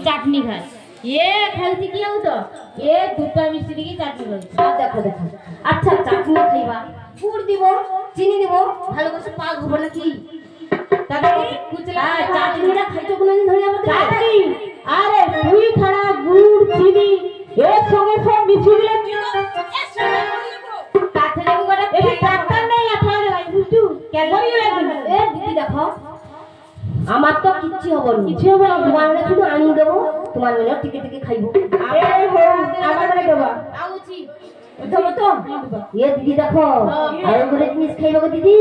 চাটনি খায় এ খাইছি কি হতো তো এ দুটো মিষ্টি কি চাটনি করছে দেখো দেখো আচ্ছা চাটনি খাইবা গুড় দিব চিনি দিব ভালো করে পাক হবো নাকি তাদের কুচলা চাটনিটা খাইছো কোনদিন ধরে আমাদের চাটনি আরে তুই খাড়া গুড় চিনি এর সঙ্গে সব মিশিয়ে দিলে তাতে লাগি করে এই ডাক্তার নেই আপনার ভাই বুঝু কেন এ দিদি দেখো আমার তো কিচ্ছু হবে না কিছু হবে না তোমার মানে শুধু আনিয়ে দেবো তোমার মানে টিকে টিকে খাইবো এই হো আমার মানে দেবা আউছি দেবো তো এ দিদি দেখো আর করে জিনিস খাইবো দিদি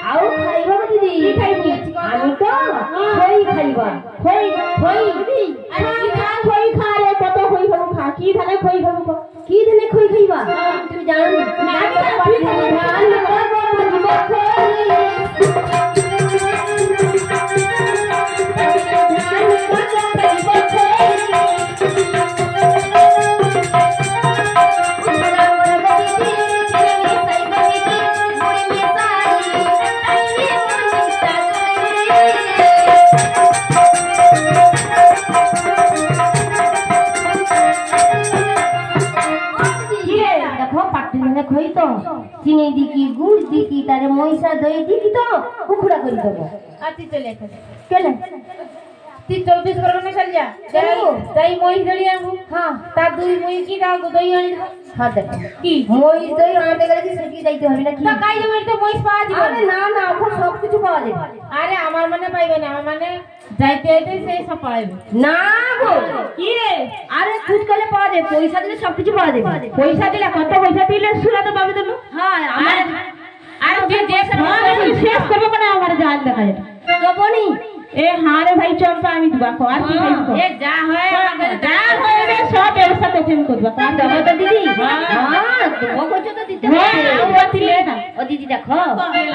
আও খাইবো দিদি খাইবি আমি তো খই খাইবা খই খই দিদি আরে কি ধান খই খা রে কত খই খাবো খা কি ধানে খই খাবো কি ধানে খই খাইবা তুমি জানো না চিনি দিকি গুড় দিকি তারে মহিষা দই দিকি তো কুকুড়া করে দেবো আতি চলে এখানে কেলে তুই 24 ঘন্টা চল যা তাই মহিষ দই আনবো হ্যাঁ তার দুই মহিষ কি দাও দই আনি হ্যাঁ দেখো কি মহিষ দই আনতে গেলে কি সেটি যাইতে হবে না কি তা কাই দেবে তো মহিষ পাওয়া যাবে আরে না না এখন সব কিছু পাওয়া যাবে আরে আমার মানে পাইবে না আমার মানে যাইতে যাইতে সেই সব পাইবে না গো কি রে আরে খুঁজ করলে পাওয়া যাবে পয়সা দিলে সবকিছু পাওয়া যাবে পয়সা দিলে কত পয়সা দিলে সুরা তো পাবে তুমি হ্যাঁ আমার আর তুই দেশের শেষ করবে মানে আমার জান দেখা যাবে দেবনি এ হ্যাঁ রে ভাই চম্পা আমি দিবা কো আর কি খাইবো এ যা হয় রে সব ব্যবস্থা তোকে আমি করবা দেবো তো দিদি হ্যাঁ তুমি কইছো তো দিতে ও দিদি দেখো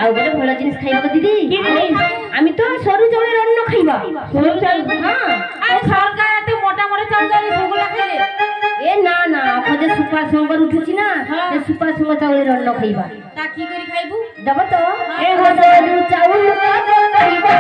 আর বলে ভালো জিনিস খাইবো দিদি আমি তো সরু চাউলের অন্ন খাইবা সরু চাল হ্যাঁ আর সরকার এত মোটা মোটা চাল দেয় সেগুলো খাইলে এ না না আপনাদের সুপার সংকর উঠেছি না সুপার সংকর চাউলের অন্ন খাইবা তা কি করে খাইবো দেবো তো এ সরু চাউল খাইবা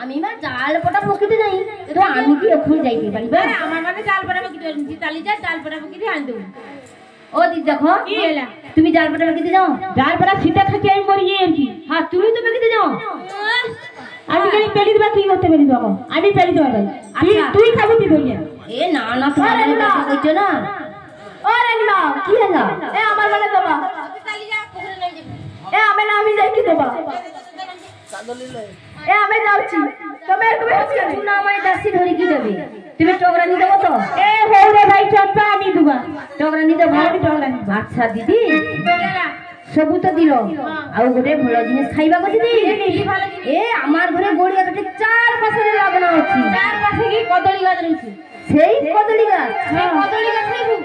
আমি মা জাল পটা পকিতে যাই তো আমি কি এখন যাইতে পারি আমার মানে জাল পটা পকিতে চালি যা জাল পটা পকিতে আন দেব ও দিদি দেখো কি এলা তুমি জাল পটা পকিতে যাও জাল পটা সিধা খাকি আমি মরি আর কি হ্যাঁ তুমি তো পকিতে যাও আমি কি পেলি দিবা কি করতে পেলি দেবো আমি পেলি দেব ভাই আচ্ছা তুই খাবি কি ধরিয়া এ না না তোমার কথা কইছো না ও রানীমা কি হলো এ আমার মানে দেবা চালি যা পুকুরে নাই যাবে এ আমি যাই কি দেবা এ আমি যাচ্ছি তুমি তুমি না আমি দাসি ধরি কি দেবে তুমি টগরানি দেবো তো এ হৌরে ভাই চম্পা আমি দুবা টগরানি দেবো আমি টগরানি আচ্ছা দিদি সবু তো দিল আর গোটে ভালো জিনিস খাইবা গো দিদি এ আমার ঘরে গড়ি গাছটি 4 পাশে লাগানো আছে 4 পাশে কি কদলী গাছ রয়েছে সেই কদলী গাছ কদলী গাছ খাইবো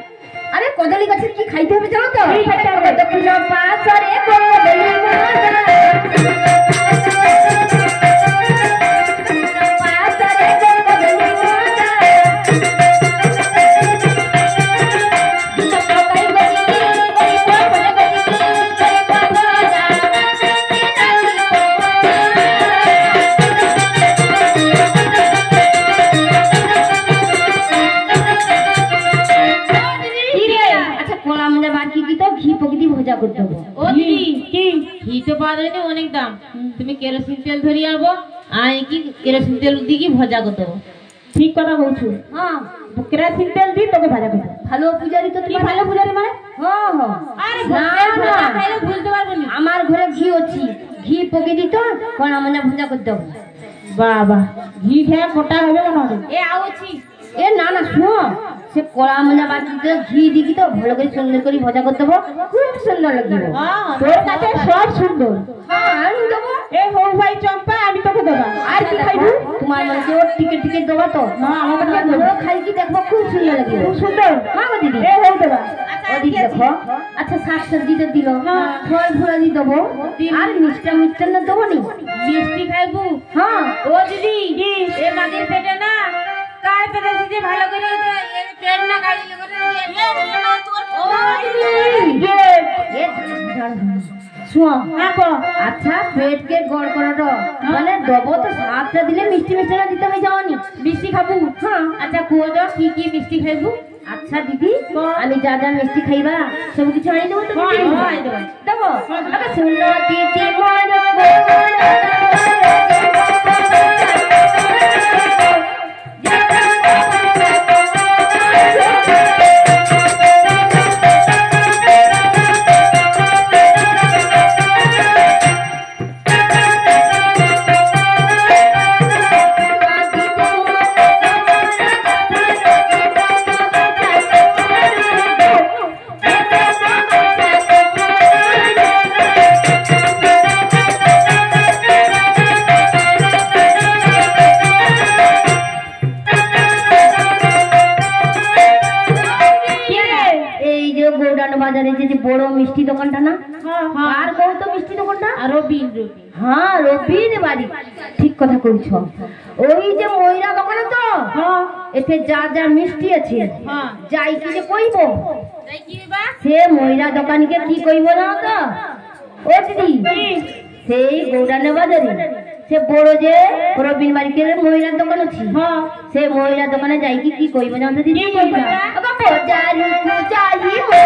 আরে কদলী গাছের কি খাইতে হবে জানো তো কি খাইতে হবে দক্ষিণ পাশরে কদলী অনেক দাম তুমি কেরোসিন তেল ধরি আনবো আর কি কেরোসিন তেল দিয়ে ভজা করতে হবে ঠিক কথা বলছো হ্যাঁ কেরোসিন তেল দিয়ে তোকে ভাজা করতে ভালো পূজারি তো কি ভালো পূজারি মানে হ্যাঁ হ্যাঁ আরে না খাইলে ভুলতে পারবো না আমার ঘরে ঘি আছে ঘি পকে দিত কোন মানে ভজা করতে হবে বাবা ঘি খেয়ে মোটা হবে কেন এ আউছি এ না না শুনো সে কড়া মজা বাটিতে ঘি দিকি তো ভালো করে সুন্দর করে ভজা করতে হবে খুব সুন্দর লাগবে তোর কাছে সব সুন্দর হ্যাঁ আমি দেবো এ হো চম্পা আমি তোকে দেবা আর কি খাইবু তোমার মানে যে ওর টিকিট দেবা তো না আমাকে দেবা খাই কি দেখবো খুব সুন্দর লাগে খুব সুন্দর হ্যাঁ গো দিদি হয়ে দেবা ও দিদি দেখো আচ্ছা শাক সবজি তো দিল ফল ফুলা দি দেবো আর মিষ্টান্ন দেবো নি মিষ্টি খাইবু হ্যাঁ ও দিদি এ মাগের পেটে না কাই পেটে দিদি ভালো করে পেট না গাড়ি করে ও দিদি শুনো আচ্ছা পেটকে গড় করাটা মানে দেবো তো সাতটা দিলে মিষ্টি মিষ্টান্ন দিতে হবে যাওয়ানি মিষ্টি খাবু হ্যাঁ আচ্ছা কুয়ো দাও কি কি মিষ্টি খাইবু আচ্ছা দিদি আমি যা যা মিষ্টি খাইবা সব কিছু আনি দেবো তো দেবো আচ্ছা শুনো দিদি বাজারে যে বড় মিষ্টি দোকানটা না আর কও তো মিষ্টি দোকানটা রবিন হ্যাঁ রবিন বাড়ি ঠিক কথা কইছ ওই যে ময়রা দোকান তো এতে যা যা মিষ্টি আছে যাই কি যে কইব সে ময়রা দোকানকে কি কইব না তো ও দিদি সেই গৌরানা বাজারে সে বড় যে রবিন বাড়িতে মহিলার দোকান আছে সে মহিলার দোকানে যাই কি কইব না তো দিদি কইবা বাজারে যাই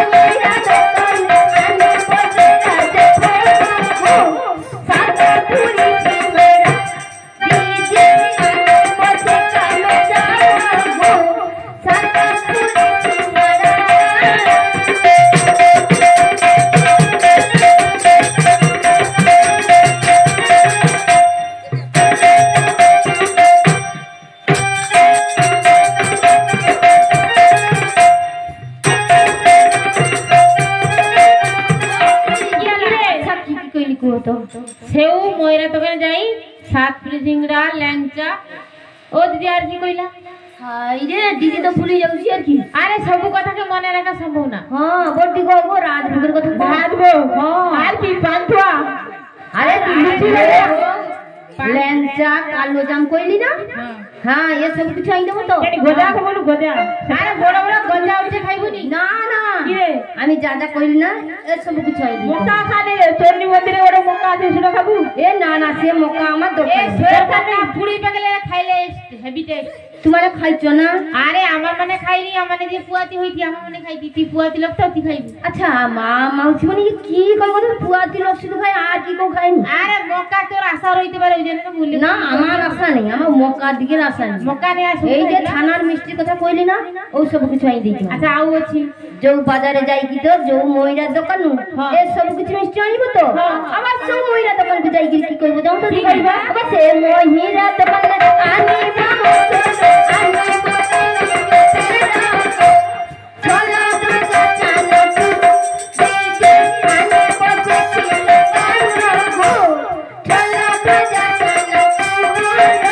মহিলা দোকানে আমি বসে আছে সারা পুরি মেরা দিদি আমি বসে কালো যাবো সারা পুরি মেরা সেও ময়রা দোকানে যাই সাত সিংড়া ল্যাংচা ও দিদি আর কি কইলা হাই রে দিদি তো ভুলে যাচ্ছি আর কি আরে সব কথাকে মনে রাখা সম্ভব না হ্যাঁ বড়ি কইবো রাত ভোগের কথা ভাতবো আর কি পান্তুয়া আরে ল্যাংচা কালো জাম কইলি না হ্যাঁ এ সব কিছু আই দেবো তো গজা খাবো গজা আরে বড় বড় গজা উঠে খাইবনি না না আমি যা যা কইলি না এ সব কিছু আই দিবো মক্কা খানে চন্ডী মন্দিরে ওরে মক্কা আছে সেটা খাবো এ না না সে মক্কা আমার দরকার দরকার নেই পুরি পাগলে খাইলে হেভি টেস্ট তোমারে খাইছো না আরে আমার মানে খাইনি আমার যে পুয়াতি হইতি আমার মানে খাইতি তুই পুয়াতি লোক তো তুই খাইবি আচ্ছা মা মাউসি মানে কি কইব না পুয়াতি লোক শুধু খাই আর কি কো খাইনি আরে মক্কা তোর আশা রইতে পারে ওই জন্য বললি না আমার আশা নেই আমার মক্কার দিকে আশা নেই মক্কা নেই আসে এই যে ছানার মিষ্টি কথা কইলি না ওই সব কিছু আই দিই আচ্ছা আউ আছে जो बाजारे जाई की तो जो मोइरा दुकान ए सब कुछ मिष्टी आनिबो तो आबार सब मोइरा दुकान को जाई की कइबो जाऊ तो दिखाइबा आबार से मोइरा दुकान आनिबो आनिबो चला दुका चालो तू दे आनिबो चले आनिबो चला दुका चालो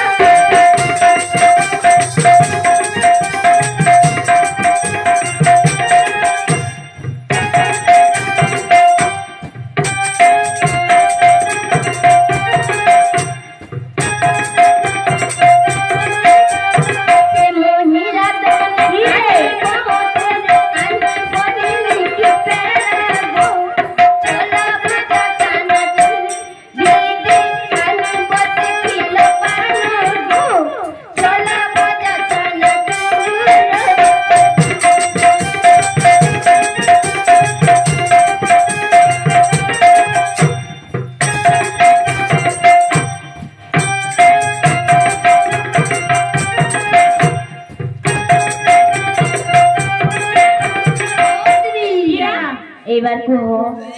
এবার কো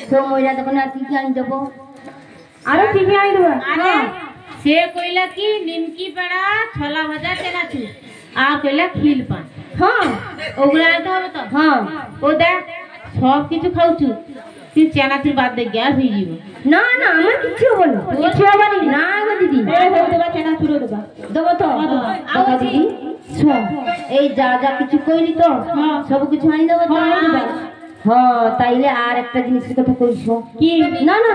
তো মইরা তখন আর কি আনি দেব আরো কি কি আনি দেব আরে সে কইলা কি নিমকি পড়া ছোলা ভাজা চেনাচু আর কইলা খিল পান হ্যাঁ ওগুলা আনতে হবে তো হ্যাঁ ও দেখ সব কিছু খাউছু তুই চেনাচুর বাদ দে গ্যাস হয়ে যাবে না না আমার কিছু হবে না কিছু হবে না গো দিদি ফেনা চুরো দেবা দেবো তো বাবা দিদি শোন এই যা যা কিছু কইলি তো সব কিছু আনি দেবো তো হ্যাঁ তাইলে আর একটা জিনিসের কথা কইস কি না না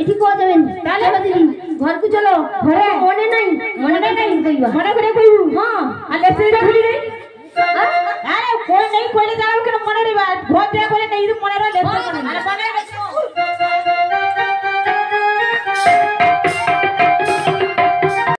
এটি কোয়া যাবেন তাহলে দিদি ঘরকু চলো ঘরে মনে নাই কইবা মনে করে কইবু হ্যাঁ আর লেফট সাইডে খুলি রে আরে কোই নেই কইলে যাও কেন মনে রে